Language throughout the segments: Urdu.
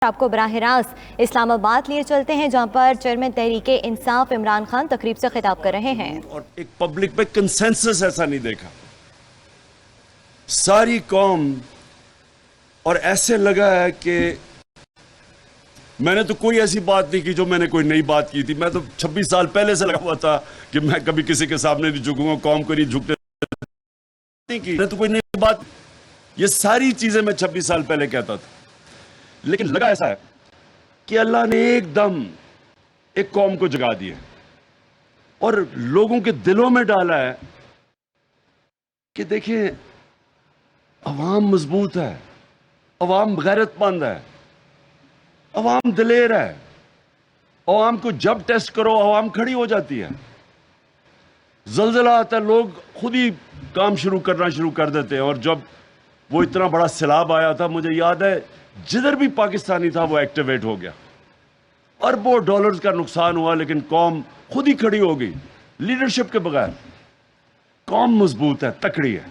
آپ کو براہ راست اسلام آباد لیے چلتے ہیں جہاں پر چیئرمین تحریک انصاف عمران خان تقریب سے خطاب کر رہے ہیں۔ اور ایک پبلک پہ کنسنسس ایسا نہیں دیکھا، ساری قوم، اور ایسے لگا ہے کہ میں نے تو کوئی ایسی بات نہیں کی جو میں نے کوئی نئی بات کی تھی۔ میں تو 26 سال پہلے سے لگا ہوا تھا کہ میں کبھی کسی کے سامنے نہیں جھکوں گا، قوم کو نہیں جھکنے نہیں کی، میں تو کوئی نئی بات، یہ ساری چیزیں میں 26 سال پہلے کہتا تھا۔ لیکن لگا ایسا ہے کہ اللہ نے ایک دم ایک قوم کو جگا دیا اور لوگوں کے دلوں میں ڈالا ہے کہ دیکھیں عوام مضبوط ہے، عوام غیرت مند ہے، عوام دلیر ہے، عوام کو جب ٹیسٹ کرو عوام کھڑی ہو جاتی ہے۔ زلزلہ آتا ہے لوگ خود ہی کام شروع کر دیتے ہیں، اور جب وہ اتنا بڑا سیلاب آیا تھا مجھے یاد ہے جدھر بھی پاکستانی تھا وہ ایکٹیویٹ ہو گیا، اربوں ڈالرز کا نقصان ہوا، لیکن قوم خود ہی کھڑی ہو گئی لیڈرشپ کے بغیر۔ قوم مضبوط ہے، تکڑی ہے۔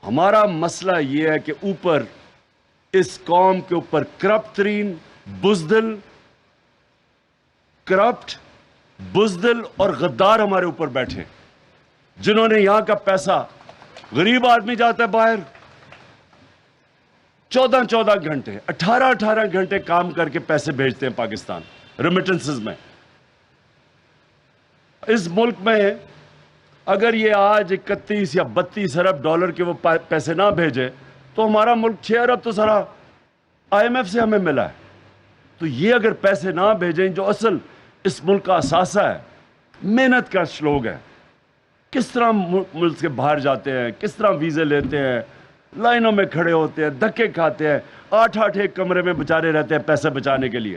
ہمارا مسئلہ یہ ہے کہ اوپر اس قوم کے اوپر کرپٹ بزدل اور غدار ہمارے اوپر بیٹھے، جنہوں نے یہاں کا پیسہ، غریب آدمی جاتا ہے باہر 14 گھنٹے 18 گھنٹے کام کر کے پیسے بھیجتے ہیں پاکستان ریمیٹنسز میں۔ اس ملک میں اگر یہ آج 31 یا 32 ارب ڈالر کے وہ پیسے نہ بھیجے تو ہمارا ملک 6 ارب تو سارا IMF سے ہمیں ملا ہے۔ تو یہ اگر پیسے نہ بھیجیں جو اصل اس ملک کا اثاثہ ہے، محنت کش لوگ ہیں، کس طرح ملک سے باہر جاتے ہیں، کس طرح ویزے لیتے ہیں، لائنوں میں کھڑے ہوتے ہیں، دھکے کھاتے ہیں، 8 ایک کمرے میں بچارے رہتے ہیں پیسے بچانے کے لیے،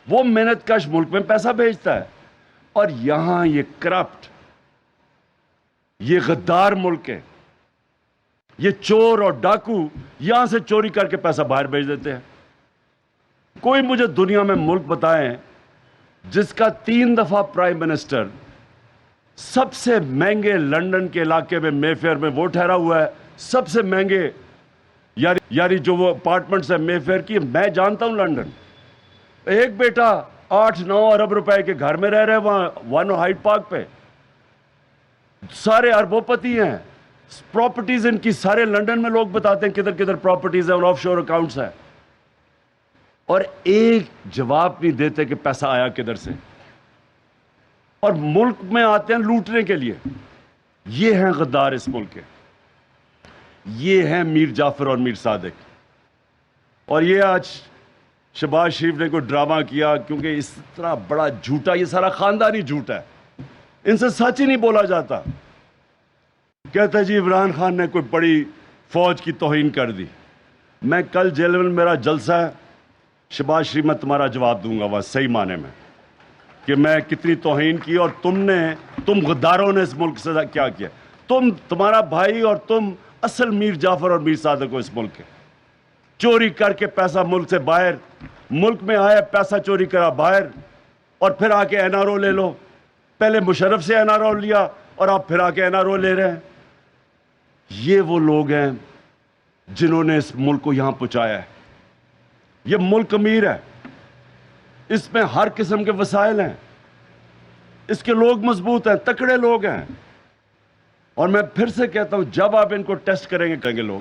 وہ محنت کش ملک میں پیسہ بھیجتا ہے۔ اور یہاں یہ کرپٹ، یہ غدار ملک ہے، یہ چور اور ڈاکو یہاں سے چوری کر کے پیسہ باہر بھیج دیتے ہیں۔ کوئی مجھے دنیا میں ملک بتائیں جس کا 3 دفعہ پرائم منسٹر سب سے مہنگے لندن کے علاقے میں مے فیئر میں وہ ٹھہرا ہوا ہے، سب سے مہنگے، یعنی جو وہ اپارٹمنٹس ہیں مے فیئر کی، میں جانتا ہوں لندن، ایک بیٹا 8-9 ارب روپے کے گھر میں رہ رہے وہاں 1 ہائیڈ پارک پہ، سارے اربوں پتی ہیں، پراپرٹیز ان کی سارے لندن میں لوگ بتاتے ہیں کدھر کدھر پراپرٹیز ہیں اور آف شور اکاؤنٹس ہیں، اور ایک جواب نہیں دیتے کہ پیسہ آیا کدھر سے، اور ملک میں آتے ہیں لوٹنے کے لیے۔ یہ ہیں غدار اس ملک کے، یہ ہیں میر جعفر اور میر صادق۔ اور یہ آج شہباز شریف نے کوئی ڈرامہ کیا، کیونکہ اس طرح بڑا جھوٹا، یہ سارا خاندانی جھوٹا ہے، ان سے سچ ہی نہیں بولا جاتا۔ کہتا ہے جی عمران خان نے کوئی بڑی فوج کی توہین کر دی۔ میں کل جیل میں میرا جلسہ ہے، شہباز شریف میں تمہارا جواب دوں گا وہاں صحیح معنی میں کہ میں کتنی توہین کی، اور تم غداروں نے اس ملک سے کیا کیا۔ تمہارا بھائی اور تم اصل میر جعفر اور میر صادق ہو اس ملک کے، چوری کر کے پیسہ ملک سے باہر، ملک میں آیا پیسہ چوری کرا باہر، اور پھر آ کے NRO لے لو۔ پہلے مشرف سے NRO لیا اور آپ پھر آ کے NRO لے رہے ہیں۔ یہ وہ لوگ ہیں جنہوں نے اس ملک کو یہاں پہنچایا ہے۔ یہ ملک امیر ہے، اس میں ہر قسم کے وسائل ہیں، اس کے لوگ مضبوط ہیں، تکڑے لوگ ہیں۔ اور میں پھر سے کہتا ہوں جب آپ ان کو ٹیسٹ کریں گے لوگ،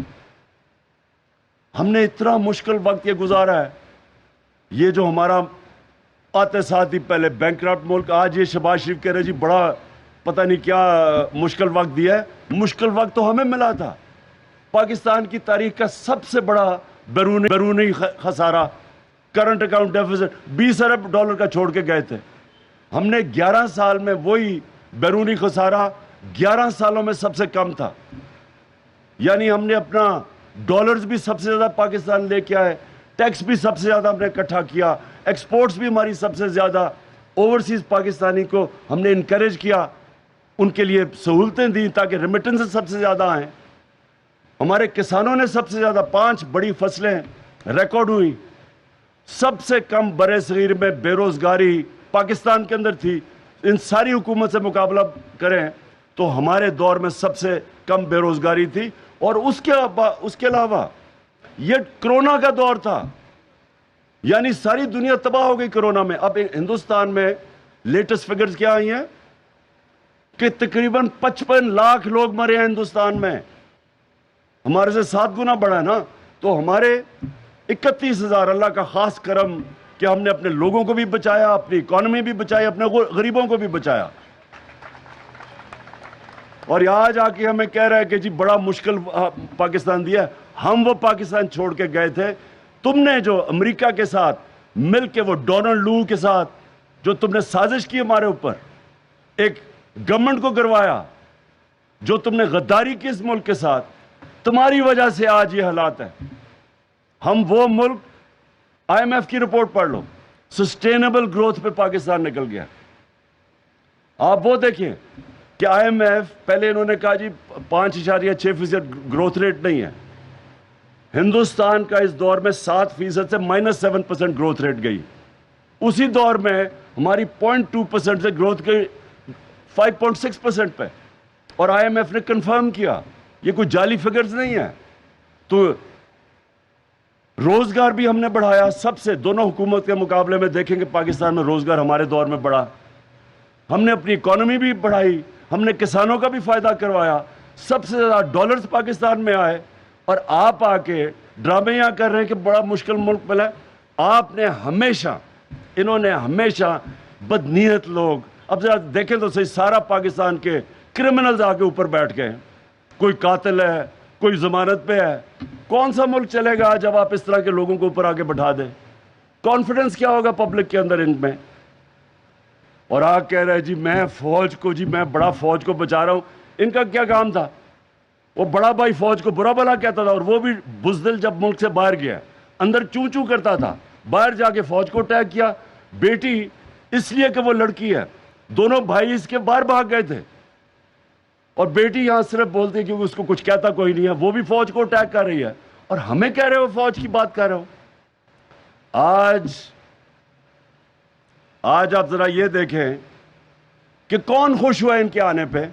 ہم نے اتنا مشکل وقت یہ گزارا ہے، یہ جو ہمارا آتے ساتھ ہی پہلے بینکرپٹ ملک، آج یہ شہباز شریف کہہ رہے جی بڑا پتہ نہیں کیا مشکل وقت دیا ہے۔ مشکل وقت تو ہمیں ملا تھا۔ پاکستان کی تاریخ کا سب سے بڑا بیرونی خسارہ، کرنٹ اکاؤنٹ ڈیفیسٹ 20 ارب ڈالر کا چھوڑ کے گئے تھے۔ ہم نے 11 سال میں وہی بیرونی خسارہ 11 سالوں میں سب سے کم تھا، یعنی ہم نے اپنا ڈالرز بھی سب سے زیادہ پاکستان لے کے آئے، ٹیکس بھی سب سے زیادہ ہم نے اکٹھا کیا، ایکسپورٹس بھی ہماری سب سے زیادہ، اوورسیز پاکستانی کو ہم نے انکریج کیا، ان کے لیے سہولتیں دیں تاکہ ریمیٹنس سب سے زیادہ آئیں۔ ہمارے کسانوں نے سب سے زیادہ 5 بڑی فصلیں ریکارڈ ہوئی، سب سے کم برے صغیر میں بے روزگاری پاکستان کے اندر تھی۔ ان ساری حکومت سے مقابلہ کریں تو ہمارے دور میں سب سے کم بے روزگاری تھی۔ اور اس کے علاوہ یہ کرونا کا دور تھا، یعنی ساری دنیا تباہ ہو گئی کورونا میں. اب ہندوستان میں لیٹسٹ فگرز کیا آئی ہیں کہ تقریباً 55 لاکھ لوگ مرے ہیں ہندوستان میں. ہمارے سے 7 گنا بڑا ہے نا. تو ہمارے 31,000 اللہ کا خاص کرم کہ ہم نے اپنے لوگوں کو بھی بچایا, اپنی اکانومی بھی بچائی, اپنے غریبوں کو بھی بچایا. اور یہاں جا کے ہمیں کہہ رہا ہے کہ جی بڑا مشکل پاکستان دیا. ہم وہ پاکستان چھوڑ کے گئے تھے. تم نے جو امریکہ کے ساتھ مل کے, وہ ڈونلڈ لو کے ساتھ جو تم نے سازش کی ہمارے اوپر, ایک گورنمنٹ کو گروایا, جو تم نے غداری کی اس ملک کے ساتھ, تمہاری وجہ سے آج یہ حالات ہیں. ہم وہ ملک, آئی ایم ایف کی رپورٹ پڑھ لو, سسٹینیبل گروتھ پہ پاکستان نکل گیا. آپ وہ دیکھیں کہ آئی ایم ایف پہلے انہوں نے کہا جی 5.6% گروتھ ریٹ نہیں ہے. ہندوستان کا اس دور میں 7% سے -7% گروتھ ریٹ گئی. اسی دور میں ہماری 0.2% سے گروتھ گئی 5.6% پہ. اور آئی ایم ایف نے کنفرم کیا یہ کوئی جعلی فگرز نہیں ہے. تو روزگار بھی ہم نے بڑھایا سب سے, دونوں حکومت کے مقابلے میں دیکھیں کہ پاکستان میں روزگار ہمارے دور میں بڑھا. ہم نے اپنی اکانومی بھی بڑھائی, ہم نے کسانوں کا بھی فائدہ کروایا, سب سے زیادہ ڈالرز پاکستان میں آئے. اور آپ آ کے ڈرامے یہاں کر رہے ہیں کہ بڑا مشکل ملک ملا. آپ نے ہمیشہ, انہوں نے ہمیشہ بدنیت لوگ, اب ذرا دیکھیں تو صحیح, سارا پاکستان کے کرمنلز آ کے اوپر بیٹھ گئے. کوئی قاتل ہے, کوئی ضمانت پہ ہے. کون سا ملک چلے گا جب آپ اس طرح کے لوگوں کو اوپر آگے بٹھا دیں؟ کانفیڈنس کیا ہوگا پبلک کے اندر ان میں؟ اور آپ کہہ رہے جی میں فوج کو, جی میں بڑا فوج کو بچا رہا ہوں. ان کا کیا کام تھا؟ وہ بڑا بھائی فوج کو برا بھلا کہتا تھا, اور وہ بھی بزدل جب ملک سے باہر گیا اندر چوں چوں کرتا تھا, باہر جا کے فوج کو اٹیک کیا. بیٹی اس لیے کہ وہ لڑکی ہے, دونوں بھائی اس کے باہر بھاگ گئے تھے, اور بیٹی یہاں صرف بولتی ہے کیونکہ اس کو کچھ کہتا کوئی نہیں ہے, وہ بھی فوج کو اٹیک کر رہی ہے, اور ہمیں کہہ رہے ہو فوج کی بات کر رہے ہو. آج آپ ذرا یہ دیکھیں کہ کون خوش ہوا ان کے آنے پہ.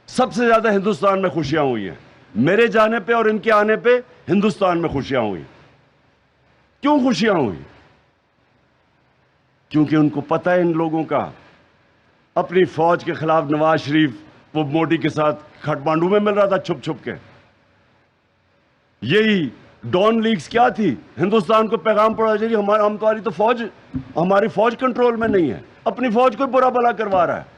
سب سے زیادہ ہندوستان میں خوشیاں ہوئی ہیں میرے جانے پہ, اور ان کے آنے پہ ہندوستان میں خوشیاں ہوئی. کیوں خوشیاں ہوئی؟ کیونکہ ان کو پتہ ہے ان لوگوں کا, اپنی فوج کے خلاف نواز شریف وہ موڈی کے ساتھ کھٹمانڈو میں مل رہا تھا چھپ چھپ کے. یہی ڈون لیگز کیا تھی, ہندوستان کو پیغام پڑا چاہیے ہماری تو فوج, ہماری فوج کنٹرول میں نہیں ہے, اپنی فوج کو برا بھلا کروا رہا ہے.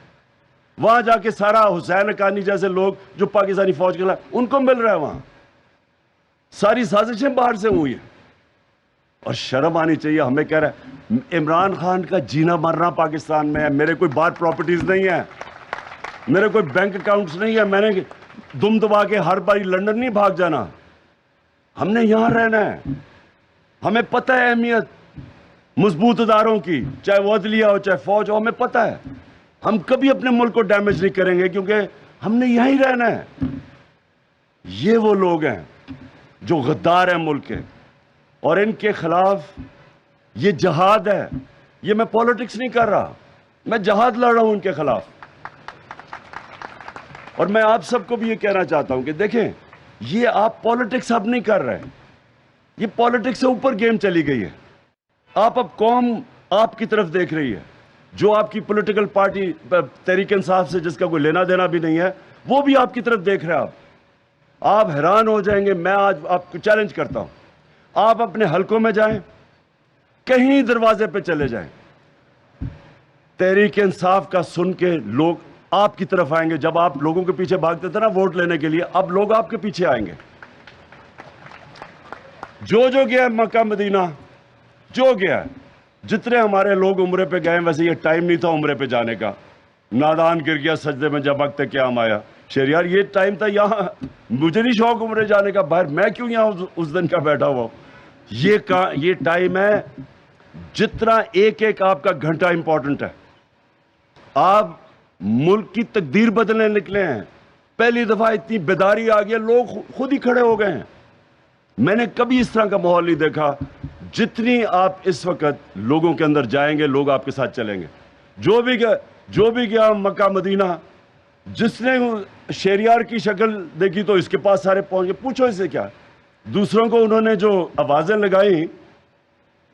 وہاں جا کے سارا حسین حقانی جیسے لوگ جو پاکستانی فوج کے خلاف, ان کو مل رہا ہے وہاں. ساری سازشیں باہر سے ہوئی ہیں. اور شرم آنی چاہیے. ہمیں کہہ رہا ہے عمران خان کا جینا مرنا پاکستان میں ہے, میرے کوئی بار پراپرٹیز نہیں ہے, میرے کوئی بینک اکاؤنٹس نہیں ہے, میں نے دم دبا کے ہر باری لندن نہیں بھاگ جانا. ہم نے یہاں رہنا ہے. ہمیں پتہ ہے اہمیت مضبوط اداروں کی, چاہے وہ عدلیہ ہو چاہے فوج ہو, ہمیں پتہ ہے. ہم کبھی اپنے ملک کو ڈیمیج نہیں کریں گے کیونکہ ہم نے یہاں ہی رہنا ہے. یہ وہ لوگ ہیں جو غدار ہیں ملک کے, اور ان کے خلاف یہ جہاد ہے. یہ میں پالیٹکس نہیں کر رہا, میں جہاد لڑ رہا ہوں ان کے خلاف. اور میں آپ سب کو بھی یہ کہنا چاہتا ہوں کہ دیکھیں, یہ آپ پالیٹکس اب نہیں کر رہے, یہ پالیٹکس سے اوپر گیم چلی گئی ہے. آپ اب قوم آپ کی طرف دیکھ رہی ہے. جو آپ کی پولیٹیکل پارٹی تحریک انصاف سے جس کا کوئی لینا دینا بھی نہیں ہے, وہ بھی آپ کی طرف دیکھ رہے ہیں. آپ حیران ہو جائیں گے. میں آج آپ کو چیلنج کرتا ہوں, آپ اپنے حلقوں میں جائیں, کہیں دروازے پہ چلے جائیں, تحریک انصاف کا سن کے لوگ آپ کی طرف آئیں گے. جب آپ لوگوں کے پیچھے بھاگتے تھے نا ووٹ لینے کے لیے, اب لوگ آپ کے پیچھے آئیں گے. جو گیا مکہ مدینہ, جو گیا, جتنے ہمارے لوگ عمرے پہ گئے, ویسے یہ ٹائم نہیں تھا عمرے پہ جانے کا. نادان گر گیا سجدے میں جب وقت قیام آیا. شہریار یہ ٹائم تھا, یہاں مجھے نہیں شوق عمرے جانے کا, باہر میں کیوں یہاں اس دن کا بیٹھا ہوا. یہ ٹائم ہے, جتنا ایک ایک آپ کا گھنٹہ امپورٹنٹ ہے. آپ ملک کی تقدیر بدلنے نکلے ہیں. پہلی دفعہ اتنی بیداری آ گئی, لوگ خود ہی کھڑے ہو گئے ہیں. میں نے کبھی اس طرح کا ماحول نہیں دیکھا. جتنی آپ اس وقت لوگوں کے اندر جائیں گے, لوگ آپ کے ساتھ چلیں گے. جو بھی گیا مکہ مدینہ, جس نے شہریار کی شکل دیکھی تو اس کے پاس سارے پہنچ گئے. پوچھو اسے کیا. دوسروں کو انہوں نے جو آوازیں لگائیں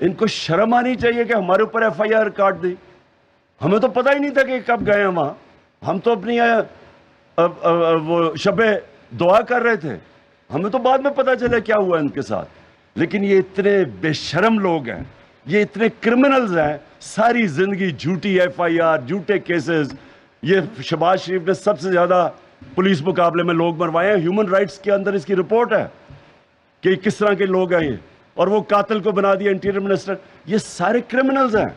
ان کو شرم آنی چاہیے کہ ہمارے اوپر ایف آئی آر کاٹ دی. ہمیں تو پتہ ہی نہیں تھا کہ کب گئے ہیں وہاں. ہم تو اپنی وہ شب دعا کر رہے تھے. ہمیں تو بعد میں پتہ چلا کیا ہوا ان کے ساتھ. لیکن یہ اتنے بے شرم لوگ ہیں, یہ اتنے کرمنلز ہیں, ساری زندگی جھوٹی ایف آئی آر, جھوٹے کیسز. یہ شہباز شریف نے سب سے زیادہ پولیس مقابلے میں لوگ مروائے ہیں. ہیومن رائٹس کے اندر اس کی رپورٹ ہے کہ یہ کس طرح کے لوگ ہیں یہ, اور وہ قاتل کو بنا دیا انٹیریئر منسٹر. یہ سارے کرمنلز ہیں.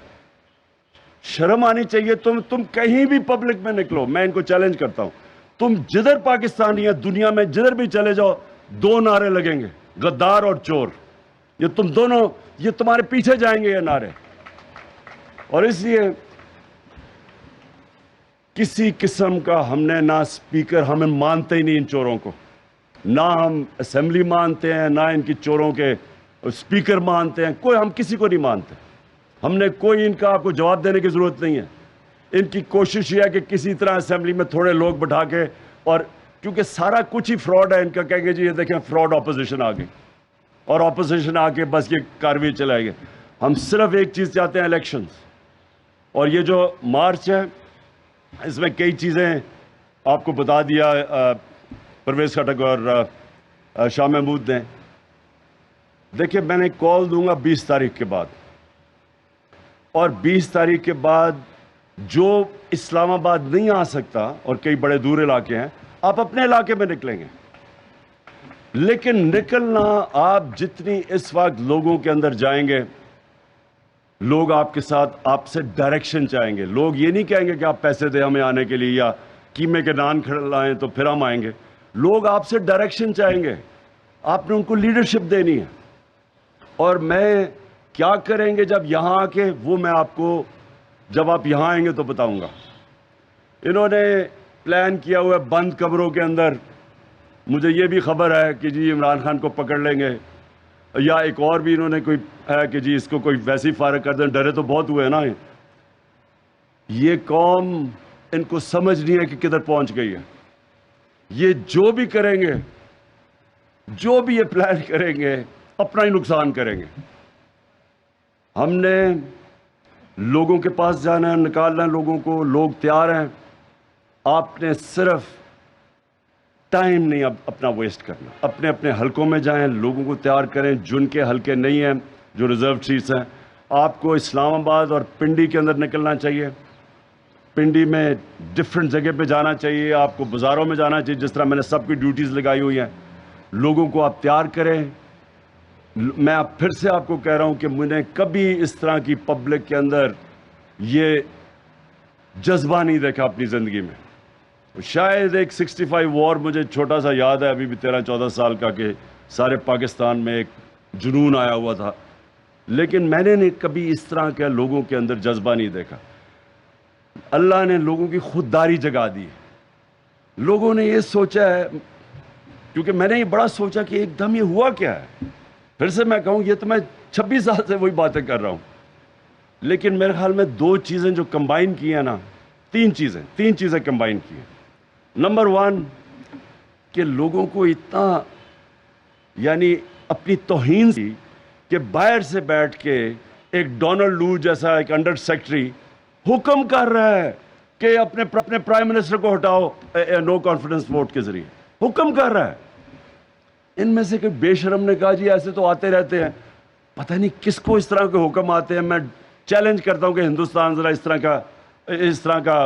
شرم آنی چاہیے. تم کہیں بھی پبلک میں نکلو, میں ان کو چیلنج کرتا ہوں, تم جدھر پاکستانی ہیں دنیا میں جدھر بھی چلے جاؤ, دو نعرے لگیں گے, غدار اور چور. یہ تم دونوں, یہ تمہارے پیچھے جائیں گے یہ نعرے. اور اس لیے کسی قسم کا ہم نے نہ اسپیکر, ہمیں مانتے ہی نہیں ان چوروں کو, نہ ہم اسمبلی مانتے ہیں, نہ ان کی چوروں کے اسپیکر مانتے ہیں. کوئی, ہم کسی کو نہیں مانتے. ہم نے کوئی ان کا آپ کو جواب دینے کی ضرورت نہیں ہے. ان کی کوشش یہ ہے کہ کسی طرح اسمبلی میں تھوڑے لوگ بٹھا کے, اور کیونکہ سارا کچھ ہی فراڈ ہے ان کا, کہیں گے جی یہ دیکھیں فراڈ اپوزیشن آ گئی, اور اپوزیشن آ کے بس یہ کاروی چلائے گے. ہم صرف ایک چیز چاہتے ہیں, الیکشنز. اور یہ جو مارچ ہے اس میں کئی چیزیں آپ کو بتا دیا پرویز خٹک اور شاہ محمود نے. دیکھیں میں نے کال دوں گا 20 تاریخ کے بعد, اور 20 تاریخ کے بعد جو اسلام آباد نہیں آ سکتا, اور کئی بڑے دور علاقے ہیں, آپ اپنے علاقے میں نکلیں گے. لیکن نکلنا آپ جتنی اس وقت لوگوں کے اندر جائیں گے, لوگ آپ کے ساتھ آپ سے ڈائریکشن چاہیں گے. لوگ یہ نہیں کہیں گے کہ آپ پیسے دیں ہمیں آنے کے لیے, یا قیمے کے نان کھلائیں تو پھر ہم آئیں گے. لوگ آپ سے ڈائریکشن چاہیں گے. آپ نے ان کو لیڈرشپ دینی ہے. اور میں کیا کریں گے جب یہاں آ کے, وہ میں آپ کو جب آپ یہاں آئیں گے تو بتاؤں گا. انہوں نے پلان کیا ہوا ہے بند کمروں کے اندر. مجھے یہ بھی خبر ہے کہ جی عمران خان کو پکڑ لیں گے, یا ایک اور بھی انہوں نے کوئی ہے کہ جی اس کو کوئی ویسی فارغ کر دیں. ڈرے تو بہت ہوئے نا. یہ قوم, ان کو سمجھ نہیں ہے کہ کدھر پہنچ گئی ہے. یہ جو بھی کریں گے, جو بھی یہ پلان کریں گے, اپنا ہی نقصان کریں گے. ہم نے لوگوں کے پاس جانا ہے, نکالنا ہے لوگوں کو. لوگ تیار ہیں. آپ نے صرف ٹائم نہیں اپنا ویسٹ کرنا. اپنے اپنے حلقوں میں جائیں, لوگوں کو تیار کریں. جن کے حلقے نہیں ہیں, جو ریزرو سیٹس ہیں, آپ کو اسلام آباد اور پنڈی کے اندر نکلنا چاہیے. پنڈی میں ڈفرینٹ جگہ پہ جانا چاہیے. آپ کو بازاروں میں جانا چاہیے, جس طرح میں نے سب کی ڈیوٹیز لگائی ہوئی ہیں. لوگوں کو آپ تیار کریں. میں پھر سے آپ کو کہہ رہا ہوں کہ میں نے کبھی اس طرح کی پبلک کے اندر یہ جذبہ نہیں دیکھا اپنی زندگی میں. شاید ایک 65 وار مجھے چھوٹا سا یاد ہے, ابھی بھی 13-14 سال کا, کہ سارے پاکستان میں ایک جنون آیا ہوا تھا. لیکن میں نے کبھی اس طرح کے لوگوں کے اندر جذبہ نہیں دیکھا. اللہ نے لوگوں کی خودداری جگا دی. لوگوں نے یہ سوچا ہے, کیونکہ میں نے یہ بڑا سوچا کہ ایک دم یہ ہوا کیا ہے. پھر سے میں کہوں, یہ تو میں 26 سال سے وہی باتیں کر رہا ہوں. لیکن میرے خیال میں دو چیزیں جو کمبائن کی ہیں نا, تین چیزیں کمبائن کی ہیں. نمبر 1 کہ لوگوں کو اتنا یعنی اپنی توہین سی کہ باہر سے بیٹھ کے ایک ڈونلڈ لو جیسا ایک انڈر سیکرٹری حکم کر رہا ہے کہ اپنے پرائم منسٹر کو ہٹاؤ نو کانفیڈنس ووٹ کے ذریعے. حکم کر رہا ہے. ان میں سے کوئی بے شرم نے کہا جی ایسے تو آتے رہتے ہیں. پتہ نہیں کس کو اس طرح کے حکم آتے ہیں. میں چیلنج کرتا ہوں کہ ہندوستان ذرا اس طرح کا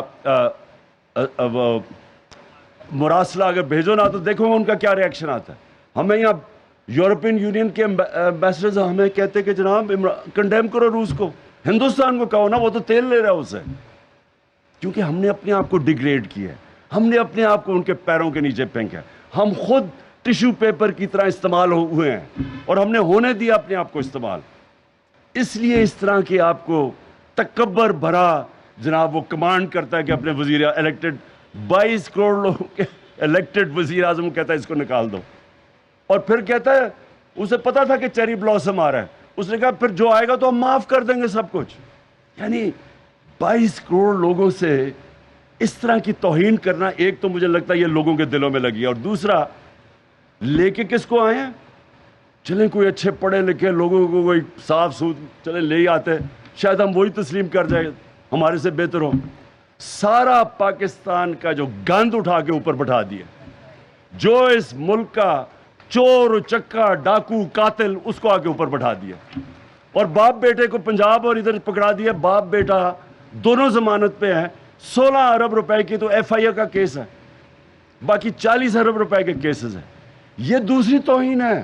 مراسلہ اگر بھیجو نا, تو دیکھو ان کا کیا ریئیکشن آتا ہے. ہمیں یہاں یورپین یونین کے ایمبیسڈرز ہمیں کہتے ہیں کہ جناب کنڈیم کرو روس کو. ہندوستان کو کہو نا, وہ تو تیل لے رہا ہے اسے. کیونکہ ہم نے اپنے آپ کو ڈیگریڈ کیا ہے. ہم نے اپنے آپ کو ان کے پیروں کے نیچے پھینکا ہے. ہم خود ٹیشو پیپر کی طرح استعمال ہوئے ہیں, اور ہم نے ہونے دیا اپنے آپ کو استعمال. اس لیے اس طرح کے آپ کو تکبر بھرا جناب وہ کمانڈ کرتا ہے کہ اپنے وزیر الیکٹڈ 22 کروڑ لوگوں کے الیکٹڈ وزیر اعظم کہتا ہے اس کو نکال دو. اور پھر کہتا ہے اسے پتا تھا کہ چیری بلاسم آ رہا ہے, اس نے کہا پھر جو آئے گا تو ہم معاف کر دیں گے سب کچھ. یعنی 22 کروڑ لوگوں سے اس طرح کی توہین کرنا, ایک تو مجھے لگتا ہے یہ لوگوں کے دلوں میں لگی ہے, اور دوسرا لے کے کس کو آئے ہیں؟ چلیں کوئی اچھے پڑھے لکھے لوگوں کو کوئی صاف چلے لے ہی آتے, شاید ہم وہی تسلیم کر جائیں, ہمارے سے بہتر ہو. سارا پاکستان کا جو گند اٹھا کے اوپر بٹھا دیا, جو اس ملک کا چور چکا ڈاکو قاتل, اس کو آگے اوپر بٹھا دیا, اور باپ بیٹے کو پنجاب اور ادھر پکڑا دیا. باپ بیٹا دونوں ضمانت پہ ہیں. 16 ارب روپے کی تو ایف آئی اے کا کیس ہے, باقی 40 ارب روپے کے کیسز ہیں. یہ دوسری توہین ہے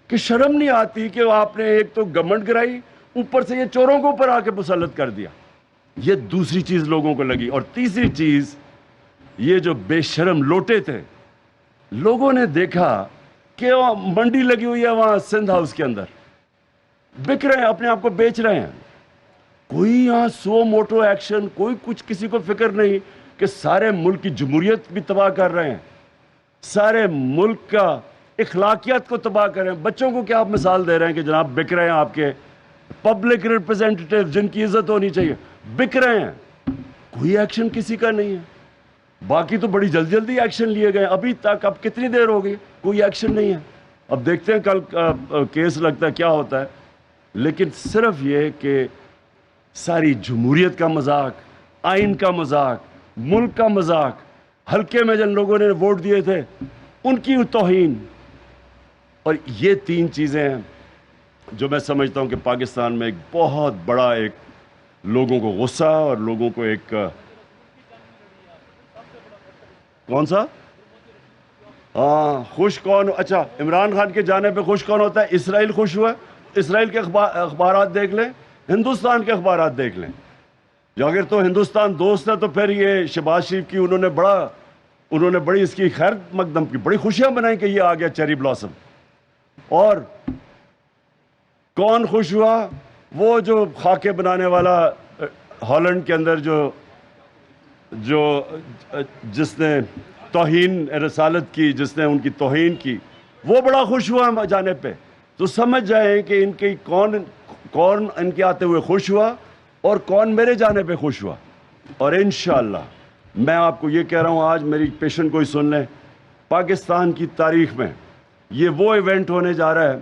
کہ شرم نہیں آتی کہ آپ نے ایک تو گورنمنٹ گرائی, اوپر سے یہ چوروں کو اوپر آ کے مسلط کر دیا. یہ دوسری چیز لوگوں کو لگی. اور تیسری چیز, یہ جو بے شرم لوٹے تھے, لوگوں نے دیکھا کہ منڈی لگی ہوئی ہے وہاں سندھ ہاؤس کے اندر, بک رہے ہیں, اپنے آپ کو بیچ رہے ہیں. کوئی یہاں سو موٹو ایکشن, کوئی کچھ, کسی کو فکر نہیں کہ سارے ملک کی جمہوریت بھی تباہ کر رہے ہیں, سارے ملک کا اخلاقیات کو تباہ کر رہے ہیں. بچوں کو کیا آپ مثال دے رہے ہیں کہ جناب بک رہے ہیں, آپ کے پبلک ریپرزینٹیٹیو جن کی عزت ہونی چاہیے بک رہے ہیں. کوئی ایکشن کسی کا نہیں ہے. باقی تو بڑی جلدی ایکشن لیے گئے ابھی تک. اب کتنی دیر ہو گئی, کوئی ایکشن نہیں ہے. اب دیکھتے ہیں کل کیس لگتا ہے کیا ہوتا ہے. لیکن صرف یہ کہ ساری جمہوریت کا مذاق, آئین کا مذاق, ملک کا مذاق, حلقے میں جن لوگوں نے ووٹ دیے تھے ان کی توہین, اور یہ 3 چیزیں ہیں جو میں سمجھتا ہوں کہ پاکستان میں ایک بہت بڑا ایک لوگوں کو غصہ اور لوگوں کو ایک کون سا خوش کون, اچھا عمران خان کے جانے پہ خوش کون ہوتا ہے؟ اسرائیل خوش ہوا. اسرائیل کے اخبارات دیکھ لیں, ہندوستان کے اخبارات دیکھ لیں. جو اگر تو ہندوستان دوست ہے تو پھر یہ شہباز شریف کی انہوں نے بڑی اس کی خیر مقدم کی, بڑی خوشیاں بنائی کہ یہ آ گیا چیری بلاسم. اور کون خوش ہوا؟ وہ جو خاکے بنانے والا ہالینڈ کے اندر جس نے توہین رسالت کی, جس نے ان کی توہین کی, وہ بڑا خوش ہوا جانے پہ. تو سمجھ جائیں کہ ان کی کون ان کے آتے ہوئے خوش ہوا اور کون میرے جانے پہ خوش ہوا. اور انشاءاللہ میں آپ کو یہ کہہ رہا ہوں, آج میری پیشن کوئی سن لیں, پاکستان کی تاریخ میں یہ وہ ایونٹ ہونے جا رہا ہے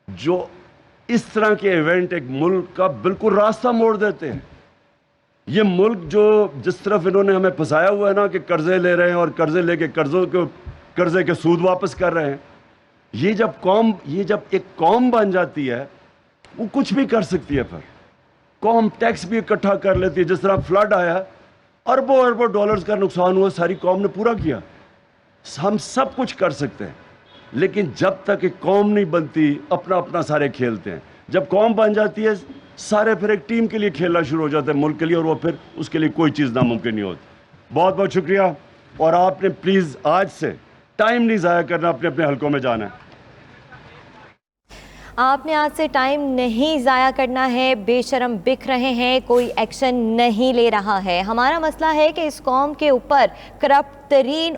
جو اس طرح کے ایونٹ ایک ملک کا بالکل راستہ موڑ دیتے ہیں. یہ ملک جو جس طرف انہوں نے ہمیں پھنسایا ہوا ہے نا کہ قرضے لے رہے ہیں اور قرضے لے کے قرضے کے سود واپس کر رہے ہیں, یہ جب ایک قوم بن جاتی ہے وہ کچھ بھی کر سکتی ہے. پھر قوم ٹیکس بھی اکٹھا کر لیتی ہے. جس طرح فلڈ آیا, اربوں ڈالرز کا نقصان ہوا, ساری قوم نے پورا کیا. ہم سب کچھ کر سکتے ہیں, لیکن جب تک ایک قوم نہیں بنتی اپنا سارے کھیلتے ہیں. جب قوم بن جاتی ہے سارے پھر ایک ٹیم کے لیے کھیلنا شروع ہو جاتے ہیں, ملک کے لیے, اور وہ پھر اس کے لیے کوئی چیز ناممکن نہیں ہوتی. بہت بہت شکریہ. اور آپ نے پلیز آج سے ٹائم نہیں ضائع کرنا, اپنے اپنے حلقوں میں جانا ہے. آپ نے آج سے ٹائم نہیں ضائع کرنا ہے. بے شرم بک رہے ہیں, کوئی ایکشن نہیں لے رہا ہے. ہمارا مسئلہ ہے کہ اس قوم کے اوپر کرپٹ ترین